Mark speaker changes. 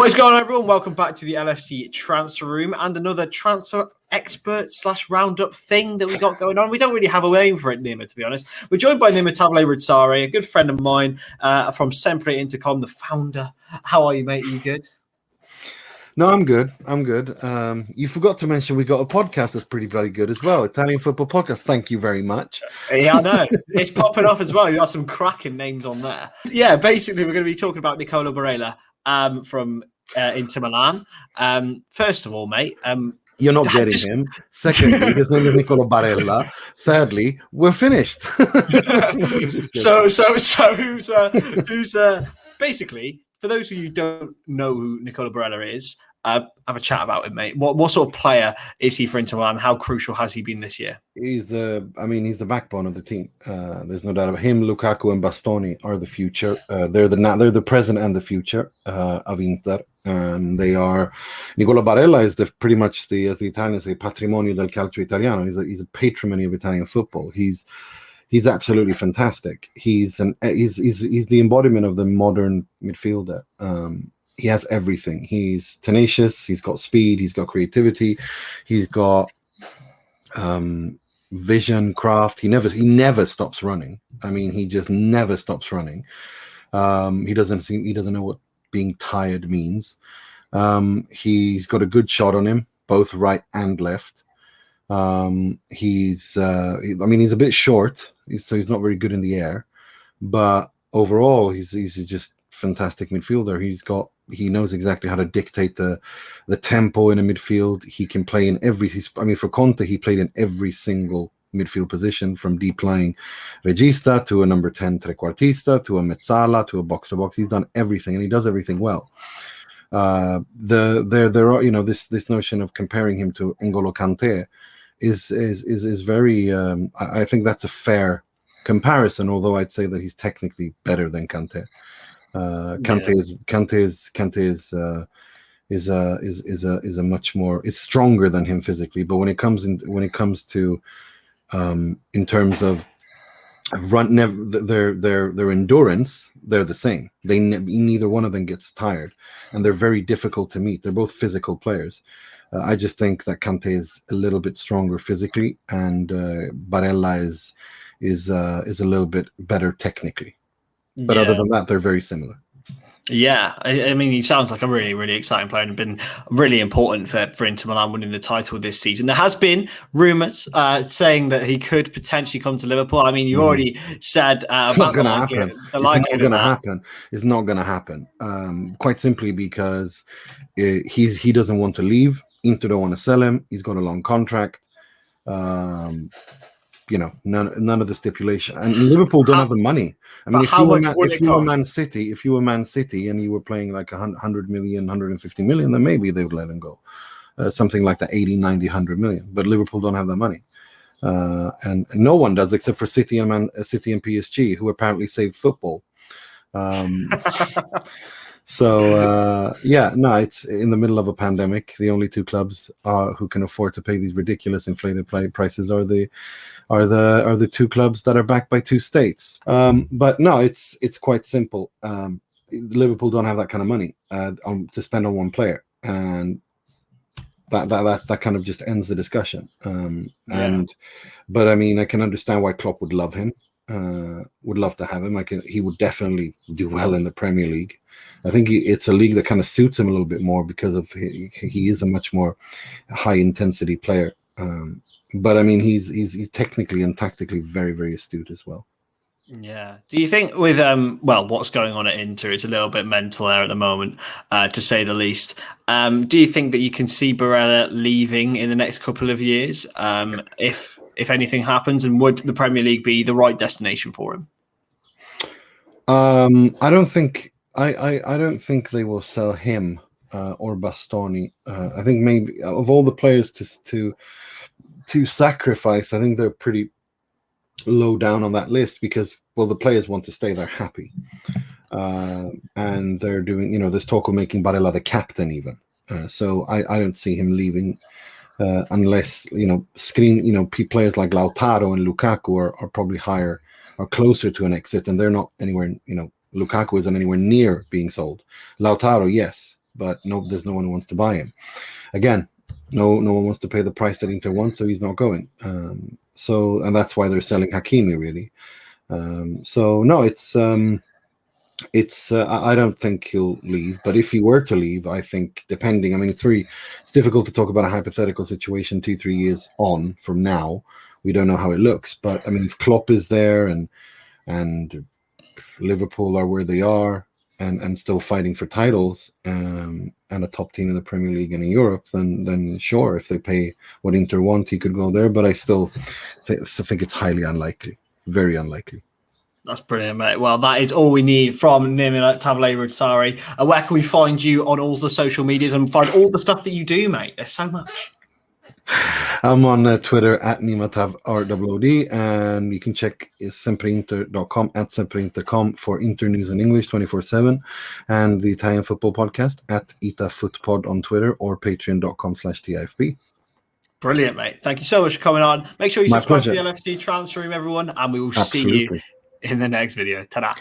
Speaker 1: What is going on, everyone? Welcome back to the LFC transfer room and another transfer expert / roundup thing that we got going on. We don't really have a name for it, Nima, to be honest. We're joined by Nima Tavallaey Roodsari, a good friend of mine from Sempre Intercom, the founder. How are you, mate? Are you good?
Speaker 2: No, I'm good. You forgot to mention we got a podcast that's pretty bloody good as well. Italian Football Podcast. Thank you very much.
Speaker 1: Yeah, I know. It's popping off as well. You got some cracking names on there. Yeah, basically, we're going to be talking about Nicolo Barella from Inter Milan. First of all, mate,
Speaker 2: you're not getting him. Secondly, his name is Nicolo Barella. Thirdly, we're finished.
Speaker 1: so who's basically, for those of you who don't know who Nicolo Barella is, have a chat about him, mate. What sort of player is he for Inter Milan? How crucial has he been this year?
Speaker 2: He's the backbone of the team. There's no doubt about him. Lukaku and Bastoni are the future. They're the present and the future of Inter. They are. Nicolo Barella is pretty much as the Italians say, patrimonio del calcio italiano. He's a patrimony of Italian football. He's absolutely fantastic. He's the embodiment of the modern midfielder. He has everything. He's tenacious. He's got speed. He's got creativity. He's got vision, craft. He never stops running. I mean, he just never stops running. He doesn't know what being tired means. He's got a good shot on him, both right and left. He's a bit short, so he's not very good in the air, but overall he's just fantastic midfielder. He knows exactly how to dictate the tempo in a midfield. He can play in for Conte, he played in every single midfield position, from deep lying regista to a number 10 trequartista to a mezzala to a box to box. He's done everything, and he does everything well. There are, this notion of comparing him to N'Golo Kante is very I think that's a fair comparison, although I'd say that he's technically better than Kante. Kante is a much more, is stronger than him physically, but when it comes to in terms of their endurance, they're the same. Neither one of them gets tired, and they're very difficult to meet. They're both physical players. I just think that Kante is a little bit stronger physically, and Barella is a little bit better technically. But other than that, they're very similar.
Speaker 1: Yeah, I mean, he sounds like a really, really exciting player and been really important for Inter Milan winning the title this season. There has been rumours saying that he could potentially come to Liverpool. I mean, you already said
Speaker 2: it's not going to happen. It's not going to happen. Quite simply because he doesn't want to leave. Inter don't want to sell him. He's got a long contract. None of the stipulation, and Liverpool don't have the money. I mean, if you were Man City and you were playing like 100 million, 150 million, then maybe they would let him go. Something like that, 80, 90, 100 million. But Liverpool don't have that money. And no one does, except for City and PSG, who apparently saved football. It's in the middle of a pandemic. The only two clubs who can afford to pay these ridiculous inflated prices are the two clubs that are backed by two states. But no, it's quite simple. Liverpool don't have that kind of money to spend on one player, and that kind of just ends the discussion. But I mean, I can understand why Klopp would love him. Would love to have him. He would definitely do well in the Premier League. I think it's a league that kind of suits him a little bit more because of he is a much more high intensity player. But I mean, he's technically and tactically very, very astute as well.
Speaker 1: Yeah. Do you think with what's going on at Inter, it's a little bit mental there at the moment, to say the least. Do you think that you can see Barella leaving in the next couple of years, if anything happens, and would the Premier League be the right destination for him?
Speaker 2: I don't think they will sell him or Bastoni. I think maybe of all the players to sacrifice, I think they're pretty low down on that list because, well, the players want to stay there happy. And they're doing, there's talk of making Barella the captain even. So I don't see him leaving unless, players like Lautaro and Lukaku are probably higher or closer to an exit, and they're not anywhere, Lukaku isn't anywhere near being sold. Lautaro, yes, but there's no one who wants to buy him. Again, no one wants to pay the price that Inter wants, so he's not going. And that's why they're selling Hakimi, really. So no, it's I don't think he'll leave, but if he were to leave, I think depending, I mean, it's difficult to talk about a hypothetical situation 2-3 years on from now. We don't know how it looks, but I mean, if Klopp is there and Liverpool are where they are and still fighting for titles and a top team in the Premier League and in Europe, then sure, if they pay what Inter want, he could go there, but I still think it's highly unlikely, very unlikely.
Speaker 1: That's brilliant, mate. Well, that is all we need from Nima Tavallaey Roodsari. Where can we find you on all the social medias and find all the stuff that you do, mate? There's so much.
Speaker 2: I'm on Twitter at NimaTavRWD, and you can check sempreinter.com at sempreinter.com for Inter news in English 24/7, and the Italian football podcast at ItaFootPod on Twitter or patreon.com/TIFB.
Speaker 1: Brilliant, mate. Thank you so much for coming on. Make sure you
Speaker 2: My
Speaker 1: subscribe
Speaker 2: pleasure.
Speaker 1: to the LFC Transfer Room, everyone, and we will
Speaker 2: Absolutely.
Speaker 1: see you in the next video. Ta-da.